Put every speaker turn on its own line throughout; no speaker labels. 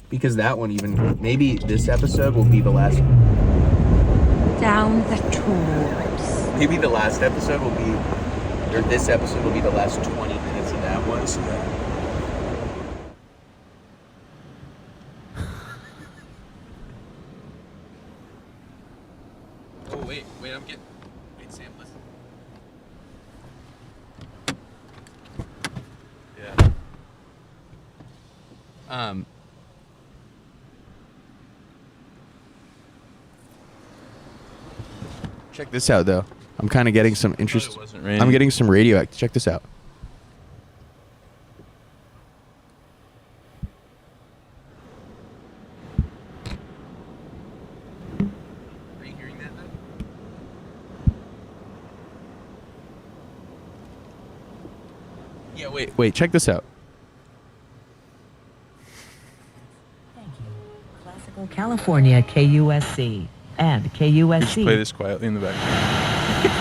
Because that one even, maybe this episode will be the last.
Down the tubes.
Maybe the last episode will be, or this episode will be the last 20 minutes of that one. So that. Oh, wait, I'm getting. Wait, Sam, listen. Yeah. Check this out, though. I'm kind of getting some interest. I'm getting some radio act. Check this out. Are you hearing that, though? Yeah, wait. Check this out.
Thank you. Classical California, KUSC. And KUSC.
Just play this quietly in the background.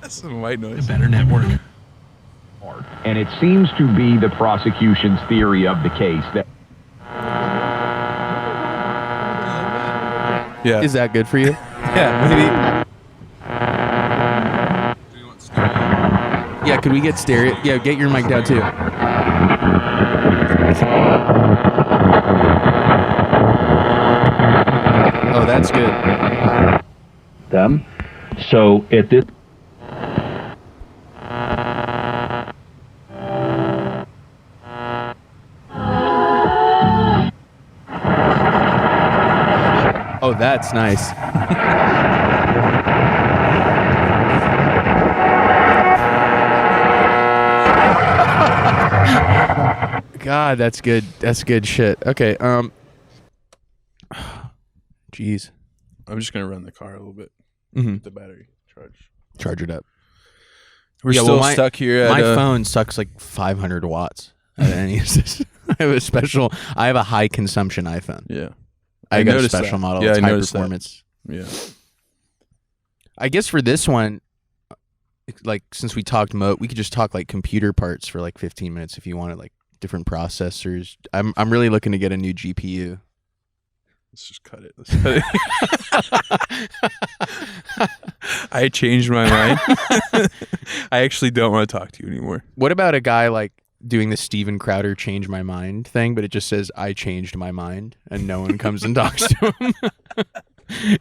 That's some white noise.
A better network.
And it seems to be the prosecution's theory of the case that...
Yeah.
Is that good for you?
Yeah, maybe.
Yeah, could we get stereo? Yeah, get your mic down, too. Oh, that's good.
them. So at this...
Oh, that's nice. God, that's good. That's good shit. Okay, jeez.
I'm just gonna run the car a little bit.
Mm-hmm.
The battery
Charge it up.
We're still stuck here.
My phone sucks like 500 watts. I have a high consumption iPhone.
Yeah.
I got a special model.
Yeah,
it's
I
high
noticed
performance.
That. Yeah.
I guess for this one, like since we talked we could just talk like computer parts for like 15 minutes if you wanted, like different processors. I'm really looking to get a new GPU.
Let's just cut it. I changed my mind. I actually don't want to talk to you anymore.
What about a guy like doing the Steven Crowder change my mind thing, but it just says I changed my mind and no one comes and talks to him?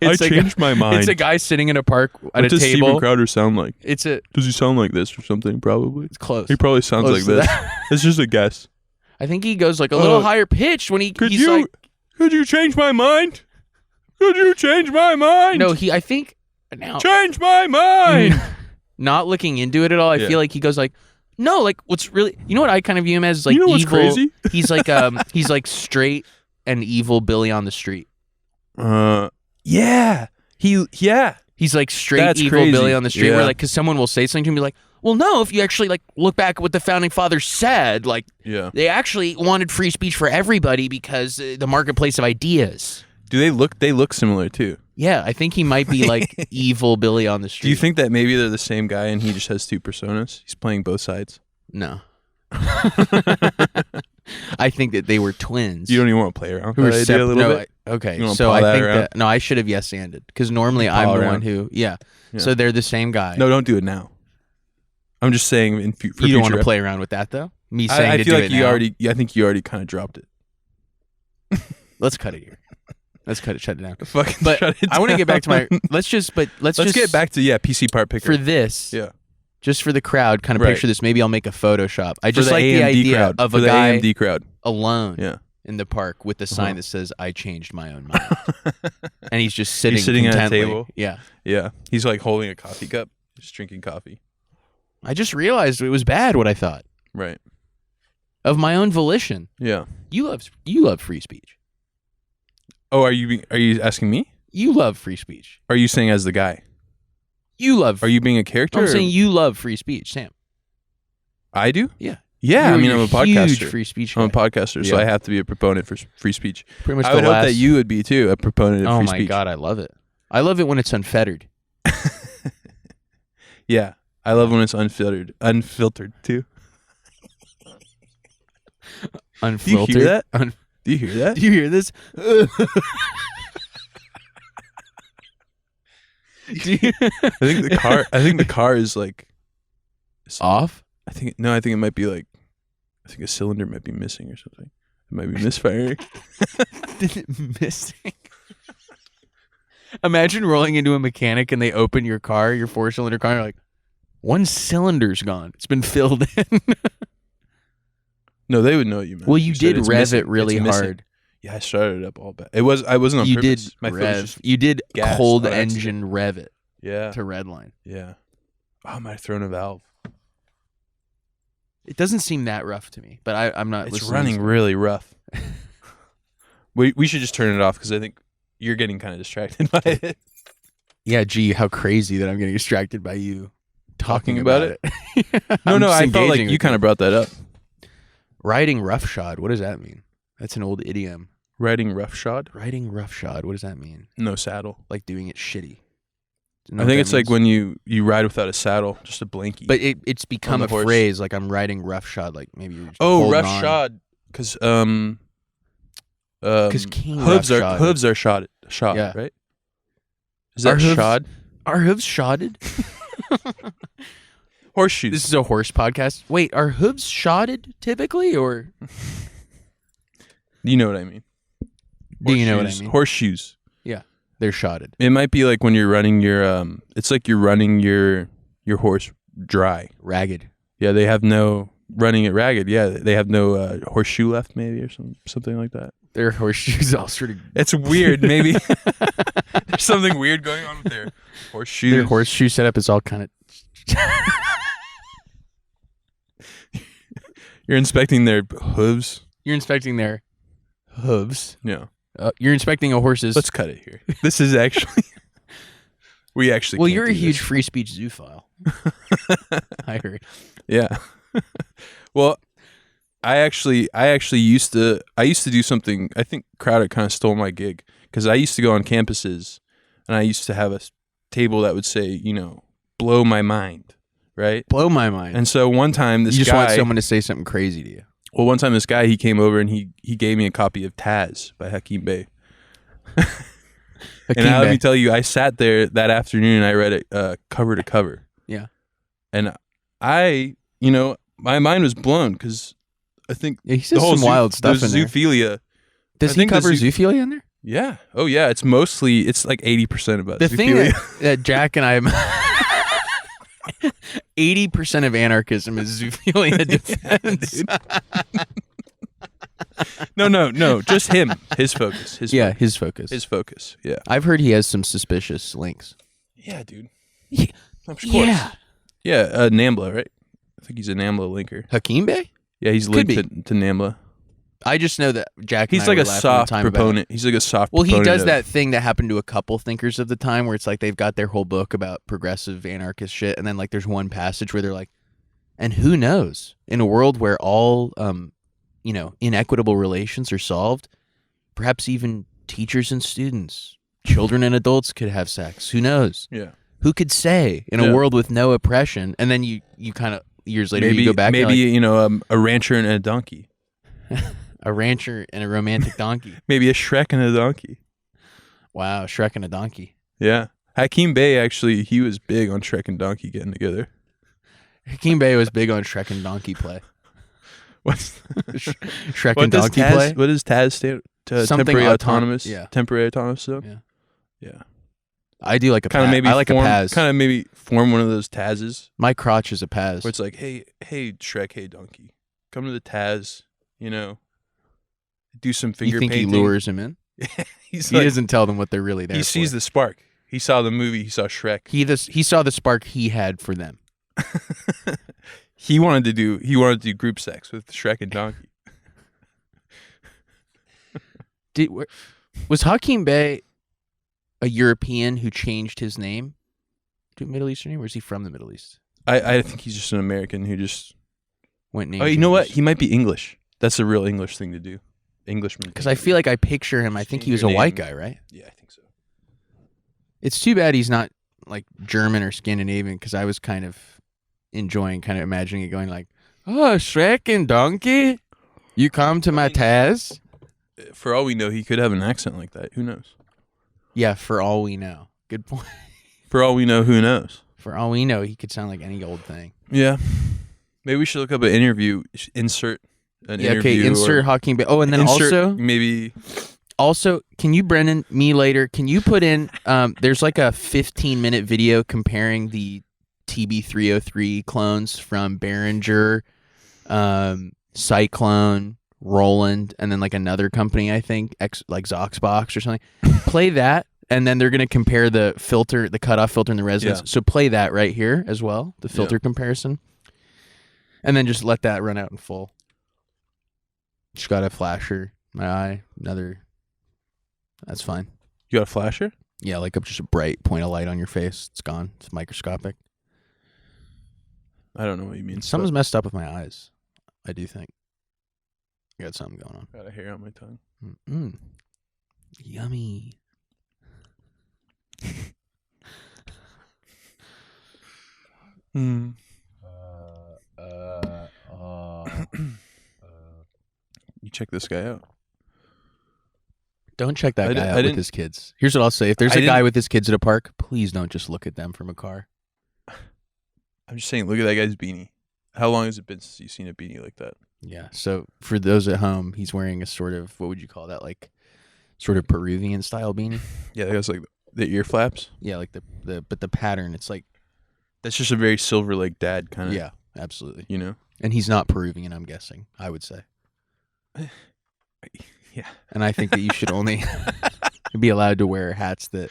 I changed my mind.
It's a guy sitting in a park at
what
a
does
table.
Steven Crowder sound like?
Does
he sound like this or something? Probably.
It's close.
He probably sounds
Close
like
to
this. It's just a guess.
I think he goes like a little higher pitched when
Could
he's
you
like,
could you change my mind? Could you change my mind?
no, I think now
Change my mind.
not looking into it at all. I
Yeah.
feel like he goes like, no, like what's really, you know what I kind of view him as, like
You know what's
evil.
crazy?
He's like he's like straight and evil Billy on the street.
Yeah.
He's like straight
That's
evil
crazy.
Billy on the street,
Yeah.
where like, because someone will say something to him, be like, well, no, if you actually like look back at what the founding fathers said, like
Yeah.
they actually wanted free speech for everybody because the marketplace of ideas.
Do they look? They look similar too.
Yeah, I think he might be like evil Billy on the street.
Do you think that maybe they're the same guy and he just has two personas? He's playing both sides.
No. I think that they were twins.
You don't even want to play around
who
with
were
that idea a little bit?
Okay,
You wanna
so
paw
I
that
think
around?
that no, I should have yes-anded because normally I'm
paw
the
around.
one who
Yeah.
So they're the same guy.
No, don't do it now. I'm just saying for
you
future.
don't want to play around with that though. Me saying
I
to
feel
do
like
it
you
now.
already. I think you already kind of dropped it.
Let's cut it here. Let's cut it. Shut it down.
Fucking
But
shut it
I want to get back to my.
down.
Let's just
Let's get back to PC part picker
for this.
Yeah.
Just for the crowd, kind of
Right.
picture this. Maybe I'll make a Photoshop. I
For
just
the
like the
AMD
idea
crowd.
of
For
a
the
guy
AMD crowd.
alone
Yeah.
in the park with the sign
Uh-huh.
that says "I changed my own mind," and he's just sitting.
He's sitting at a
contently.
table.
Yeah.
Yeah. He's like holding a coffee cup, just drinking coffee.
I just realized it was bad what I thought
Right.
of my own volition.
Yeah.
You love free speech.
Oh, are you asking me?
You love free speech.
Are you saying as the guy?
You love.
Are you being a character?
I'm
or-
saying you love free speech, Sam.
I do?
Yeah.
Yeah, I mean, I'm a
huge
podcaster.
free speech.
I'm a
guy.
podcaster, so
Yeah.
I have to be a proponent for free speech.
Pretty much.
I
the
would hope
last-
that you would be too, a proponent of
Oh
free
my
speech.
god, I love it. I love it when it's unfettered.
Yeah, I love when it's unfiltered too.
Unfiltered.
Do you hear that? Do you hear that?
Do you hear this?
I think the car is like
Off?
I think it might be like I think a cylinder might be missing or something. It might be misfiring.
Missing. Imagine rolling into a mechanic and they open your car, your 4-cylinder car, and you're like, one cylinder's gone. It's been filled in.
No, they would know what you meant.
Well, you
said
did
it's
rev
missing.
it really
It's missing.
hard.
Yeah, I started it up all bad. I wasn't on
You
purpose.
did
My foot was just
you did
gassed
cold
on accident.
engine rev it
Yeah.
to redline.
Yeah. Oh, I might have thrown a valve.
It doesn't seem that rough to me, but I'm not.
It's
listening
running
to-
really rough. We should just turn it off because I think you're getting kind of distracted by it.
Yeah, gee, how crazy that I'm getting distracted by you talking
about
it.
No,
I'm
no,
just
I felt like
engaging
you
with
kind of brought that up.
riding roughshod. What does that mean? That's an old idiom.
Riding roughshod?
Riding roughshod. What does that mean?
No saddle.
Like doing it shitty.
I think it's like when you ride without a saddle, just a blankie.
But it's become
the
a
horse.
phrase. Like I'm riding roughshod. Like maybe you're just
oh,
holding on.
roughshod, because
King
hooves
roughshod.
are shod,
Yeah.
right? Is that
Are hooves-
shod?
Are hooves shodded?
Horseshoes.
This is a horse podcast. Wait, are hooves shodded typically, or
You know what I mean?
do you know what I
Horseshoes-
mean?
Horseshoes.
They're shodded.
It might be like when you're running your it's like you're running your horse dry.
Ragged.
Yeah, they have no running it ragged. Yeah, they have no horseshoe left, maybe, or something like that.
Their horseshoes all sort of.
It's weird. Maybe there's something weird going on with their horseshoes.
Their horseshoe setup is all kind of.
You're inspecting their hooves.
You're inspecting their hooves.
Yeah.
You're inspecting a horse's.
Let's cut it here. This is actually. We actually.
Well,
can't
you're a
do
huge
this.
free speech zoophile. I heard.
Yeah. Well, I actually used to do something. I think Crowder kind of stole my gig because I used to go on campuses and I used to have a table that would say, blow my mind, right?
Blow my mind.
And so one time this
you just
guy,
want someone to say something crazy to you.
well, one time this guy, he came over and he gave me a copy of Taz by Hakeem Bey. And let me tell you, I sat there that afternoon and I read it cover to cover.
Yeah.
And my mind was blown because I think
Yeah, he says some wild stuff in there.
zoophilia.
Does
I
he
think the
cover zoophilia in there?
Yeah. Oh, yeah. It's like 80% about
The
zoophilia.
thing that Jack and I. 80% of anarchism is zoophilia defense.
No. Just him. His focus. His
focus.
His focus. Yeah.
I've heard he has some suspicious links.
Yeah, dude.
Yeah.
Of course.
Yeah.
Yeah. NAMBLA, right? I think he's a NAMBLA linker.
Hakeem Bey?
Yeah, he's
Could
linked to NAMBLA.
I just know that Jack and
He's
I
like
were
a
laughing one
soft
time about it.
proponent. He's like a soft
Well, he
proponent
does
of-
that thing that happened to a couple thinkers of the time where it's like they've got their whole book about progressive anarchist shit, and then like there's one passage where they're like, and who knows, in a world where all inequitable relations are solved, perhaps even teachers and students, children and adults could have sex. Who knows?
Yeah.
Who could say in
Yeah.
a world with no oppression? And then you kind of years later
Maybe
you go back
maybe
and you're
a rancher and a donkey.
like, a rancher and a romantic donkey.
Maybe a Shrek and a donkey.
Wow, Shrek and a donkey.
Yeah. Hakeem Bey actually, he was big on Shrek and donkey getting together.
Hakeem Bey was big on Shrek and donkey play.
What's
Shrek
what
and
does
donkey
Taz,
play?
What does Taz stand to?
Something
Temporary
autonomous,
autonomous.
yeah.
Temporary autonomous zone.
Yeah.
Yeah.
I do like a
Kind of
Paz.
maybe
I like
form,
a Paz.
Kind of maybe form one of those Tazes
My crotch is a Paz.
where it's like, hey Shrek, hey donkey, come to the Taz. Do some finger
You think
painting.
he lures him in?
He's
He
like,
doesn't tell them what they're really there
he
for.
sees the spark. He saw the movie. He saw Shrek.
He saw the spark he had for them.
He wanted to do group sex with Shrek and donkey.
Was Hakeem Bey a European who changed his name to a Middle Eastern name, or is he from the Middle East?
I think he's just an American who just.
Went name.
Oh, you know what? He might be English. That's a real English thing to do. Englishman.
Because I feel like I picture him. I think he was a
Change your
white
name.
guy, right?
Yeah, I think so.
It's too bad he's not like German or Scandinavian, because I was kind of imagining it going like, oh, Shrek and donkey, you come to my Taz.
For all we know, he could have an accent like that. Who knows?
Yeah, for all we know. Good point.
For all we know, who knows?
For all we know, he could sound like any old thing.
Yeah. Maybe we should look up an interview. Insert an interview.
Okay, insert Honking. Oh, and then also
maybe.
Also, can you, Brennan, me later? Can you put in? There's like a 15-minute video comparing the TB303 clones from Behringer, Cyclone, Roland, and then like another company, I think, like Zoxbox or something. Play that, and then they're gonna compare the filter, the cutoff filter, and the resonance.
Yeah.
So play that right here as well, the filter comparison, and then just let that run out in full. Just got a flasher, my eye, another. That's fine.
You got a flasher?
Yeah, like just a bright point of light on your face. It's gone. It's microscopic.
I don't know what you mean.
Something's messed up with my eyes. I do think. I got something going on.
Got a hair on my tongue.
Mm-mm. Yummy.
Mm. You check this guy out.
Don't check that
I
guy out
didn't-
with his kids. Here's what I'll say. If there's
I
a guy
didn't-
with his kids at a park, please don't just look at them from a car.
I'm just saying, look at that guy's beanie. How long has it been since you've seen a beanie like that?
Yeah. So for those at home, he's wearing a sort of, what would you call that? Like sort of Peruvian style beanie.
Yeah, that guy's like the ear flaps.
Yeah, like but the pattern, it's like,
That's just a very Silver Lake dad kind of.
yeah, absolutely.
You know?
And he's not Peruvian, I'm guessing, I would say.
Yeah.
And I think that you should only be allowed to wear hats that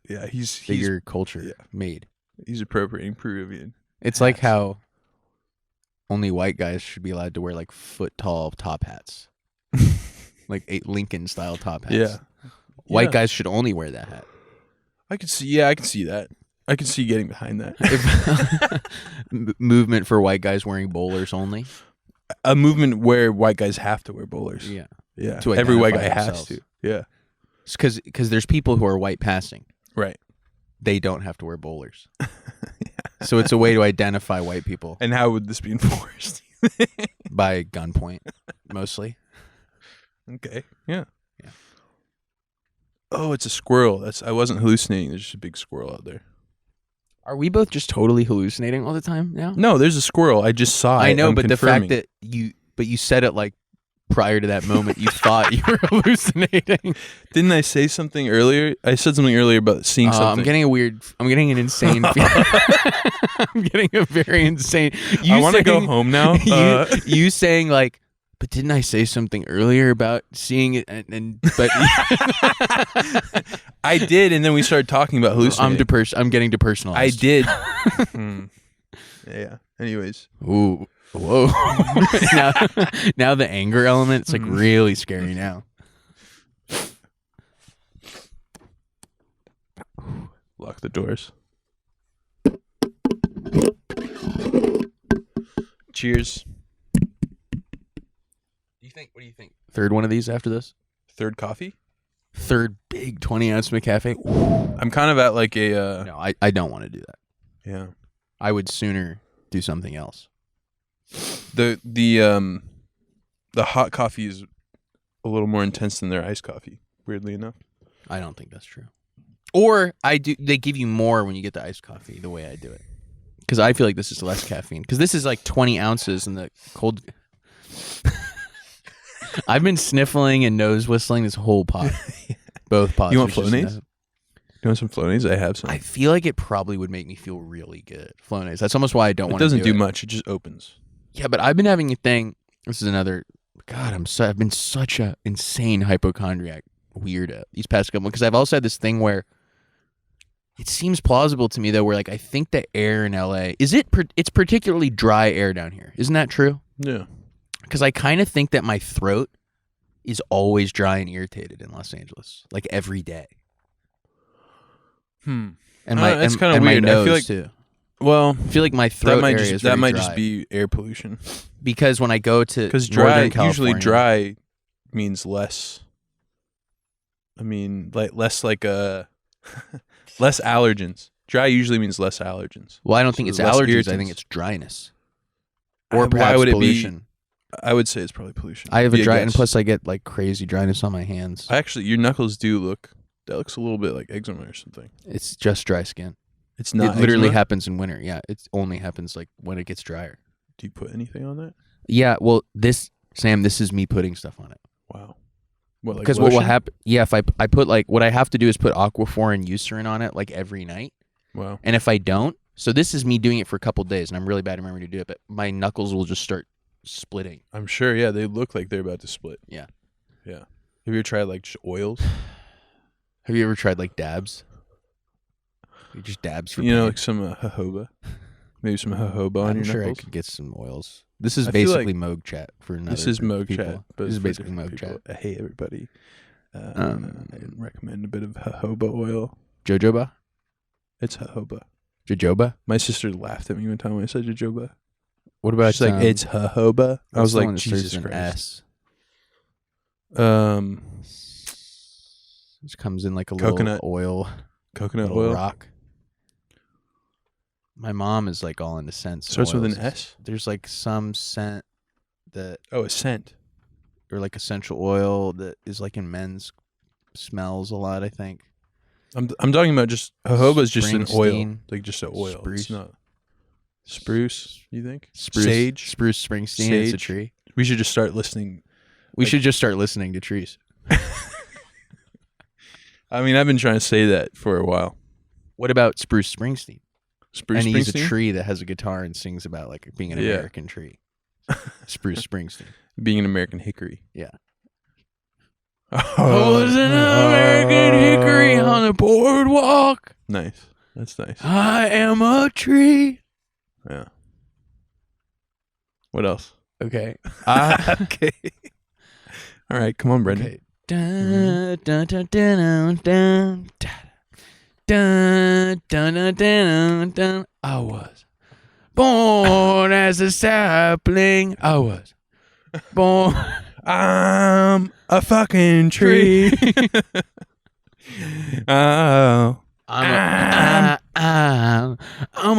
Yeah, he's
your culture made.
he's appropriating Peruvian.
It's like how only white guys should be allowed to wear like foot tall top hats. Like Lincoln style top hats.
Yeah.
White
Yeah.
guys should only wear that hat.
I can see that. I can see getting behind that.
Movement for white guys wearing bowlers only.
A movement where white guys have to wear bowlers.
Yeah.
Yeah.
To
Every white guy
identify
has
themselves.
to. Yeah.
It's because there's people who are white passing.
Right.
They don't have to wear bowlers. So it's a way to identify white people
And how would this be enforced?
by gunpoint, mostly.
Okay. Yeah.
Yeah.
Oh, it's a squirrel. I wasn't hallucinating. There's just a big squirrel out there.
Are we both just totally hallucinating all the time now?
No, there's a squirrel. I just saw it.
I know,
I'm
but
confirming.
the fact that you said it like prior to that moment, you thought you were hallucinating.
Didn't I say something earlier? I said something earlier about seeing something.
I'm getting an insane I'm getting a very insane.
I want to go home now.
You saying like, but didn't I say something earlier about seeing it? But
I did, and then we started talking about hallucinating.
I'm getting depersonalized.
I did. Yeah. Anyways.
Ooh. Whoa. now the anger element, it's like really scary now.
Lock the doors. Cheers.
What do you think? Third one of these after this?
Third coffee?
Third big 20-ounce McCafe?
I'm kind of at like a
No, I don't want to do that.
yeah.
I would sooner do something else.
The hot coffee is a little more intense than their iced coffee, weirdly enough.
I don't think that's true. Or they give you more when you get the iced coffee the way I do it. Because I feel like this is less caffeine. Because this is like 20 ounces in the cold. I've been sniffling and nose whistling this whole pot. Both pots.
You want
which is
Flonase? You want some Flonase? I have some.
I feel like it probably would make me feel really good. Flonase. That's almost why I don't
It
want to
doesn't do
it.
much. It just opens.
Yeah, but I've been having a thing. This is another. God, I've been such a insane hypochondriac weirdo these past couple. Because I've also had this thing where it seems plausible to me though, where like I think the air in LA it's particularly dry air down here. Isn't that true?
Yeah.
Because I kind of think that my throat is always dry and irritated in Los Angeles, like every day. And
That's kind of
and
weird.
My nose
I feel like
too.
Well,
I feel like my throat area is very
might
dry.
just be air pollution.
Because when I go to
Because
Northern
usually
California-
dry means less. I mean, less less allergens. Dry usually means less allergens.
Well, I don't think
So
it's
less
allergies. I
irritants.
think it's dryness, or
Why
perhaps
would it be-
pollution.
I would say it's probably pollution.
I have a
Be
dry, and
guess.
plus I get like crazy dryness on my hands.
Actually, your knuckles do look. That looks a little bit like eczema or something.
It's just dry skin.
It's not.
It literally
eczema?
happens in winter. Yeah, it only happens like when it gets drier.
Do you put anything on that?
Yeah, well, Sam, this is me putting stuff on it.
Wow. What, like
Because what will
lotion?
happen? Yeah, if I put like what I have to do is put Aquaphor and Eucerin on it like every night,
Wow.
and if I don't, so this is me doing it for a couple days, and I'm really bad at remembering to do it, but my knuckles will just start splitting.
I'm sure. Yeah, they look like they're about to split.
Yeah.
Yeah. Have you ever tried like just oils?
Have you ever tried like dabs? Just dabs for
You know,
pain?
like some jojoba. Maybe some jojoba on
I'm
your
sure
knuckles.
I could get some oils. This is
I feel
basically
like
Moog Chat for another.
This is Moog
people.
Chat, but
This is
for
basically
different
Moog
people.
Chat.
Hey everybody, I recommend a bit of jojoba oil.
Jojoba,
It's jojoba.
jojoba.
My sister laughed at me one time when I said jojoba.
What about
She's like, it's jojoba. I was like, Jesus
an
Christ.
Which comes in like a
Coconut
little oil,
Coconut
little
oil
rock. My mom is like all into scents. and
starts with an
oils.
S.
There's like some scent that,
Oh, a scent.
or like essential oil that is like in men's smells a lot. I think.
I'm talking about just jojoba is just an oil,
Springsteen.
like just an oil.
Spruce.
It's not spruce. You think
Spruce,
sage?
spruce Springsteen. It's a
Sage.
tree.
We should just start listening.
We
Like-
should just start listening to trees.
I mean, I've been trying to say that for a while.
What about Spruce Springsteen?
Spruce
And he's a
Springsteen?
tree that has a guitar and sings about like being an
Yeah.
American tree. Spruce Springsteen.
Being an American hickory.
Yeah.
Oh,
hickory on the boardwalk.
nice. That's nice.
I am a tree.
Yeah. What else?
Okay.
Okay. All right, come on, Brendan.
Okay. Dun, dun, dun, dun, dun, dun, dun, dun, dun, dun. I was born as a sapling. I was born
I'm a fucking tree. Oh.
I'm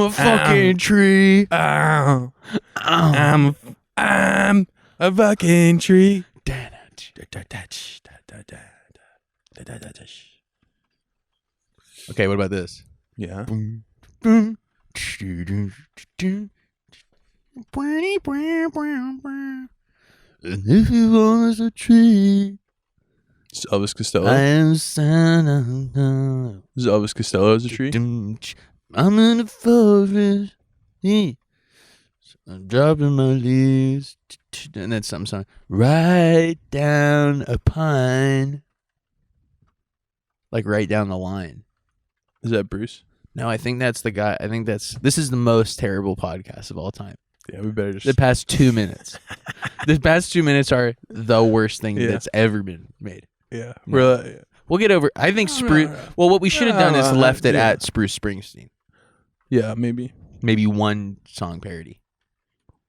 a fucking tree.
Oh. I'm a fucking tree.
Okay, what about this?
Yeah.
And if you was a tree,
Is Elvis Costello?
I am Santa.
Is Elvis Costello as a tree?
I'm in the forest. I'm dropping my leaves. And then something. Right down a pine. Like right down the line.
Is that Bruce?
No, I think that's the guy. This is the most terrible podcast of all time.
Yeah, we better just.
The past 2 minutes. The past 2 minutes are the worst thing
Yeah.
that's ever been made.
Yeah.
No.
We're,
We'll get over. I think Spruce.
no.
Well, what we should have done is
No,
left it
yeah.
at Spruce Springsteen.
yeah, maybe.
Maybe one song parody,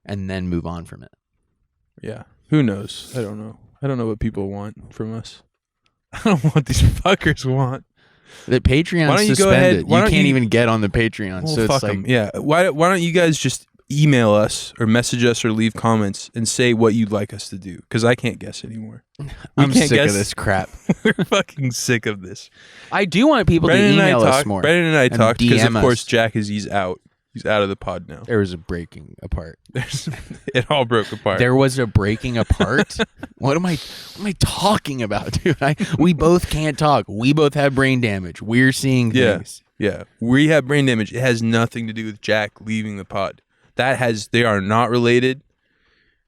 and then move on from it.
Yeah. Who knows? I don't know. I don't know what people want from us. I don't know what these fuckers want.
The Patreon's
Why don't you go
suspended.
ahead-
You
why don't
can't
you-
even get on the Patreon.
Well,
so it's
fuck
like
'em. Yeah. Why don't you guys just email us or message us or leave comments and say what you'd like us to do? Because I can't guess anymore.
I'm
can't
sick
guess.
of this crap.
We're fucking sick of this.
I do want people to email us more.
Brendan and I talked because, of
DM
course,
us.
Jack he's out. He's out of the pod now.
There was a breaking apart.
It all broke apart.
There was a breaking apart. What am I talking about, dude? We both can't talk. We both have brain damage. We're seeing
Yeah.
things.
Yeah, we have brain damage. It has nothing to do with Jack leaving the pod. They are not related.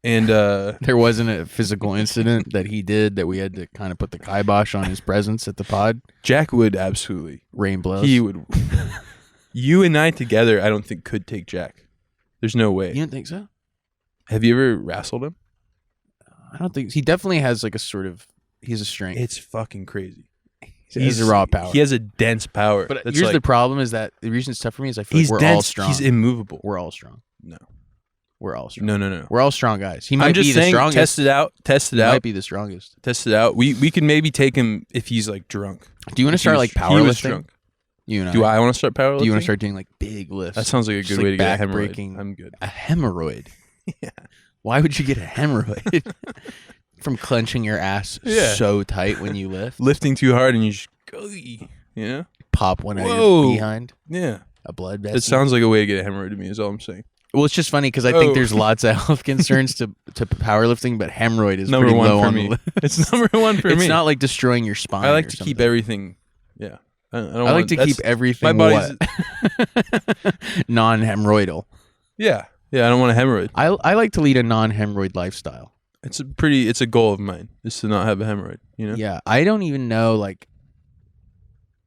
And
There wasn't a physical incident that he did that we had to kind of put the kibosh on his presence at the pod.
Jack would absolutely.
Rain blows.
He would. You and I together, I don't think could take Jack. There's no way.
You don't think so?
Have you ever wrestled him?
I don't think he definitely has like a sort of he's a strength.
It's fucking crazy.
He has a raw power.
He has a dense power.
But
that's
here's
like,
the problem is that the reason it's tough for me is I feel
he's
like we're
dense.
all strong.
He's immovable.
We're all strong.
No.
We're all strong.
No.
We're all strong guys. He might
I'm just
be the
saying,
strongest.
test it out. Test it
He
out.
might be the strongest.
Test it out. We can maybe take him if he's like drunk.
Do you want to
If
start
he
like
was- he was
powerlifting?
drunk.
You and
Do I want to start powerlifting?
Do you want to start doing like big lifts?
That sounds like a
Just,
good
like,
way to get a
back
hemorrhoid.
breaking.
I'm good.
A hemorrhoid.
Yeah.
Why would you get a hemorrhoid from clenching your ass
Yeah.
so tight when you lift?
Lifting too hard and you just go, you know?
Pop one out of
Whoa.
your behind.
Yeah.
A blood vessel.
It sounds like a way to get a hemorrhoid to me is all I'm saying.
Well, it's just funny because I think there's lots of health concerns to powerlifting, but hemorrhoid is
Number
pretty
one
low
for
on
me.
the list.
It's number one for me.
It's not like destroying your spine.
I like
or
to
something.
keep everything. Yeah. I
like to keep everything
body's-
non-hemorrhoidal.
Yeah. Yeah, I don't want a hemorrhoid.
I like to lead a non-hemorrhoid lifestyle.
It's a goal of mine is to not have a hemorrhoid, you know?
Yeah, I don't even know, like,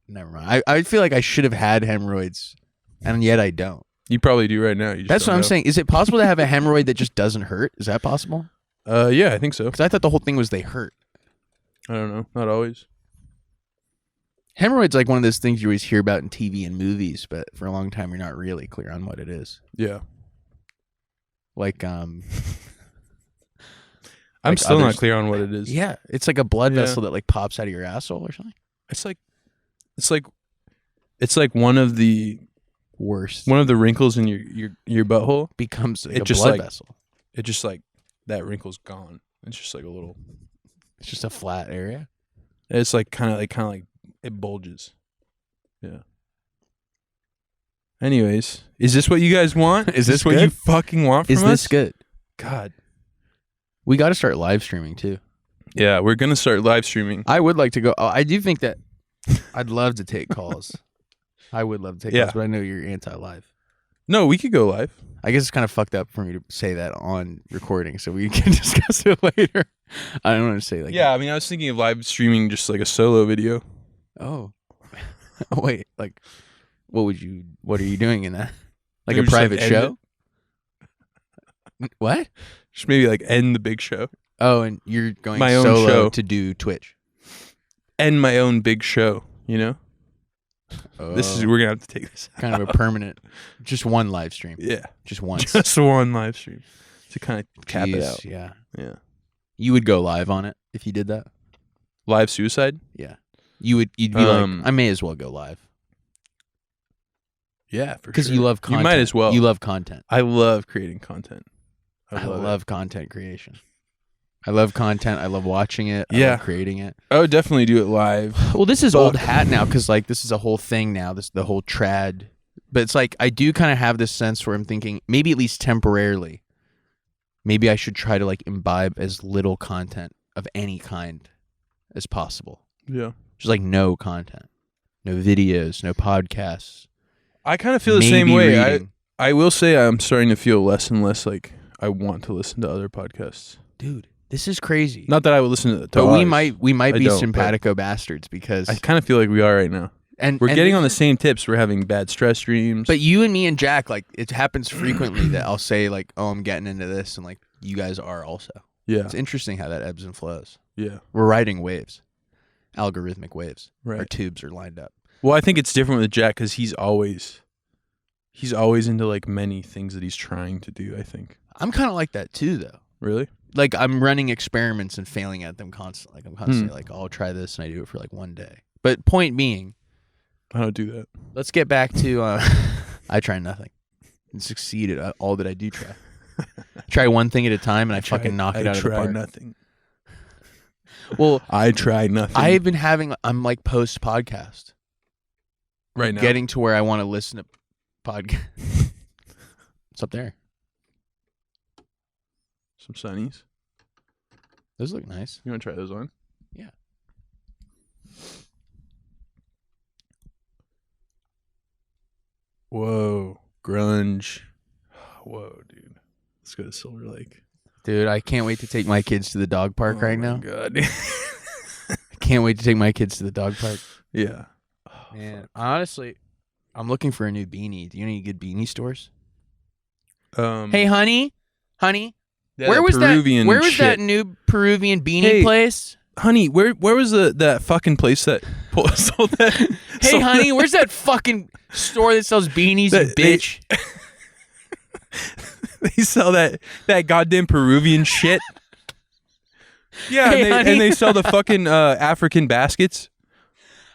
never mind. I feel like I should have had hemorrhoids, and yet I don't.
You probably do right now. You just
That's what
don't
I'm
know.
saying. Is it possible to have a hemorrhoid that just doesn't hurt? Is that possible?
Yeah, I think so.
Because I thought the whole thing was they hurt.
I don't know. Not always.
Hemorrhoid's like one of those things you always hear about in TV and movies, but for a long time you're not really clear on what it is.
Yeah.
Like,
I'm
like
still not
others-
clear on what it is.
yeah, it's like a blood
Yeah.
vessel that like pops out of your asshole or something.
It's like one of the
Worse.
wrinkles in your butthole.
Becomes like
It
a
just
blood
like-
vessel.
It just like that wrinkle's gone. It's just like a little.
It's just a flat area.
It's like kind of like it bulges. Yeah. Anyways, is this what you guys want?
Is this
what
good?
you fucking want from
Is
us?
this good?
God.
We got to start live streaming too.
Yeah, we're gonna start live streaming.
I would like to go. I do think that I'd love to take calls. I would love to take
Yeah.
calls, but I know you're anti-live.
No, we could go live.
I guess it's kind of fucked up for me to say that on recording, so we can discuss it later. I don't want to say like,
Yeah, I mean, I was thinking of live streaming just like a solo video.
oh, wait, like, what are you doing in that? Like
Maybe
a
just, like,
private
end
show? What?
Just maybe like end the big show.
Oh, and you're going
My own
solo
show.
to do Twitch.
End my own big show, you know?
Oh,
We're gonna have to take this
kind of a permanent, just one live stream,
Yeah.
just once.
Just one live stream. To kind of cap it
Jeez,
out.
Yeah,
Yeah.
you would go live on it if you did that.
Live suicide?
Yeah, you'd be like, I may as well go live
Yeah, for
because you love content.
You might as well.
You love content.
I love creating content.
I
love it.
love content creation. I love content. I love watching it. I
Yeah.
love creating it.
I would definitely do it live.
Well, this is
Fuck.
old hat now because like this is a whole thing now. This the whole trad. But it's like I do kind of have this sense where I'm thinking maybe at least temporarily, maybe I should try to like imbibe as little content of any kind as possible.
Yeah.
Just like no content, no videos, no podcasts.
I kind of feel the
maybe
same way.
reading.
I will say I'm starting to feel less and less like I want to listen to other podcasts.
Dude, this is crazy.
Not that I would listen to
but we
ours.
might
I
be
don't,
simpatico bastards because
I kind of feel like we are right now.
and
We're
and
getting on the same tips. We're having bad stress dreams.
But you and me and Jack, like, it happens frequently that I'll say, like, oh, I'm getting into this, and, like, you guys are also.
yeah.
It's interesting how that ebbs and flows.
Yeah.
We're riding waves, algorithmic waves. Our
Right.
tubes are lined up.
Well, I think it's different with Jack because he's always into like many things that he's trying to do. I think.
I'm kind of like that, too, though.
Really?
Like, I'm running experiments and failing at them constantly. Like, I'm constantly like, oh, I'll try this, and I do it for, like, one day. But point being,
I don't do that.
let's get back to, I try nothing and succeed at all that I do try. Try one thing at a time, and I fucking knock it out of the park.
Nothing.
Well,
I try nothing.
I've been having, I'm like post podcast.
right now.
Getting to where I want to listen to podcast. It's up there.
some sunnies.
Those look nice.
You want to try those on?
Yeah.
Whoa, grunge. Whoa, dude. Let's go to Silver Lake.
Dude, I can't wait to take my kids to the dog park right now.
God.
I can't wait to take my kids to the dog park.
Yeah.
Man, honestly, I'm looking for a new beanie. Do you know any good beanie stores? Hey, honey,
yeah,
where
that
was
Peruvian
that? Where was
shit.
that new Peruvian beanie
Hey,
place?
Honey, where was that fucking place that sold that?
Hey,
sold
honey, where's that fucking store that sells beanies, you
That- they-
bitch?
They sell that goddamn Peruvian shit. Yeah,
Hey, honey.
and they sell the fucking African baskets.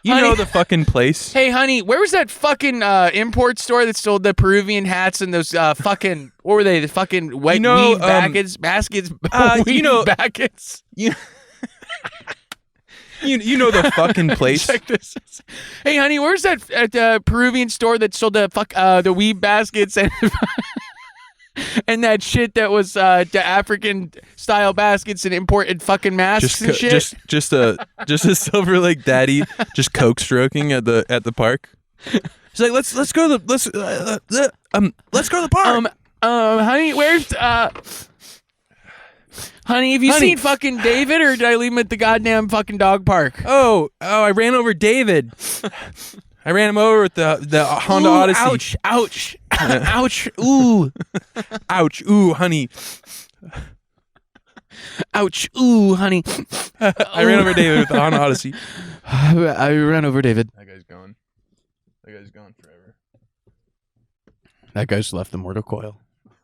You
Honey.
know the fucking place.
Hey, honey, where was that fucking import store that sold the Peruvian hats and those fucking, what were they? The fucking white weave baskets, weave baskets.
You know the fucking place.
Check this. Hey, honey, where's that at the Peruvian store that sold the weave baskets and and that shit that was the African style baskets and imported fucking masks and shit?
Just a Silver Lake daddy just coke stroking at the park. He's like, let's go to the let's go to the park.
Honey, where's honey, have you seen fucking David, or did I leave him at the goddamn fucking dog park?
Oh, I ran over David. I ran him over with the Honda Odyssey.
Ouch. Ouch. Ooh.
Ouch. Ooh, honey.
Ouch. Ooh, honey.
I ran over David with the Honda Odyssey.
I ran over David.
That guy's gone. That guy's gone forever.
That guy's left the mortal coil.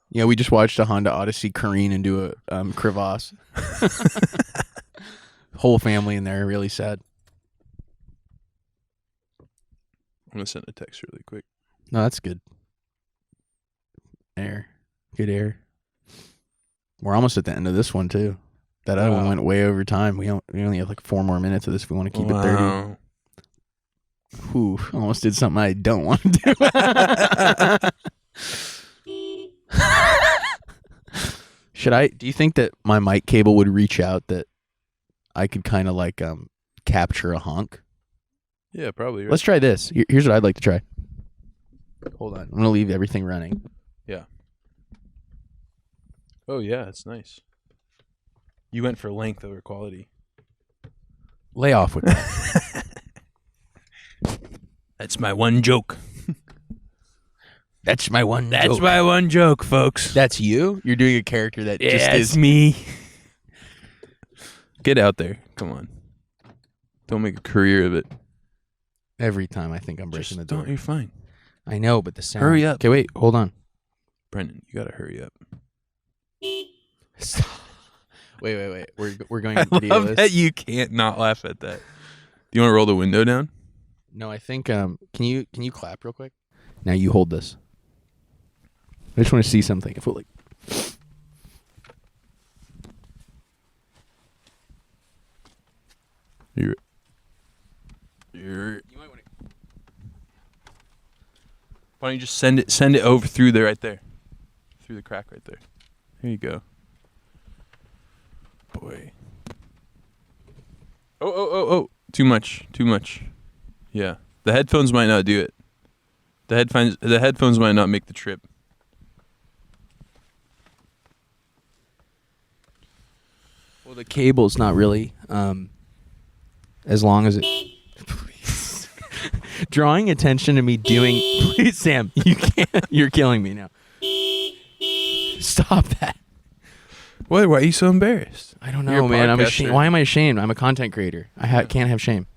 Yeah, we just watched a Honda Odyssey careen into a crevasse. Whole family in there, really sad.
I'm gonna send a text really quick.
No, that's good. Air. Good air. We're almost at the end of this one, too. That other one went way over time. We only have like 4 more minutes of this if we want to keep it 30. Whew, almost did something I don't want to do. Do you think that my mic cable would reach out, that I could kind of like capture a honk?
Yeah, probably. Right.
Let's try this. Here's what I'd like to try. Hold on. I'm going to leave everything running.
Yeah. Oh, yeah, it's nice. You went for length over quality.
Lay off with that.
That's my one joke.
That's my one
That's
joke.
my one joke, folks.
That's you? You're doing a character that just
it's
is
me. Get out there. Come on. Don't make a career of it.
every time I think I'm breaking the door.
Don't, you're fine.
I know, but the sound.
Hurry up.
Okay, wait, hold on.
Brendan, you gotta hurry up.
Wait. We're going
I
to video
love
this.
that you can't not laugh at that. Do you want to roll the window down?
No, I think can you clap real quick? Now you hold this. I just want to see something. If it like
You're
you might want to.
Why don't you just send it over through there, right there. Through the crack right there. Here you go. Boy. Oh. Too much. Yeah. The headphones might not do it. The headphones might not make the trip.
Well, the cable's not really as long as it. Please. Drawing attention to me doing. Please, Sam, you can't. You're killing me now. Stop that.
Why are you so embarrassed?
I don't
You're a
know, man. I'm
podcaster.
ashamed. Why am I ashamed? I'm a content creator. I can't have shame.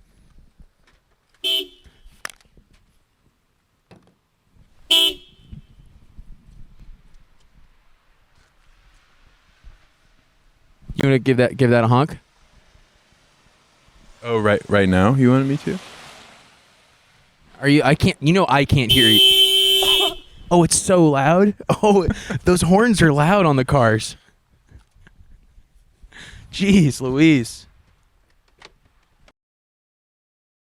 You want to give that a honk?
Oh, right now you wanted me to?
Are you? I can't. You know, I can't hear you. Oh, it's so loud. Oh, those horns are loud on the cars. Jeez, Louise.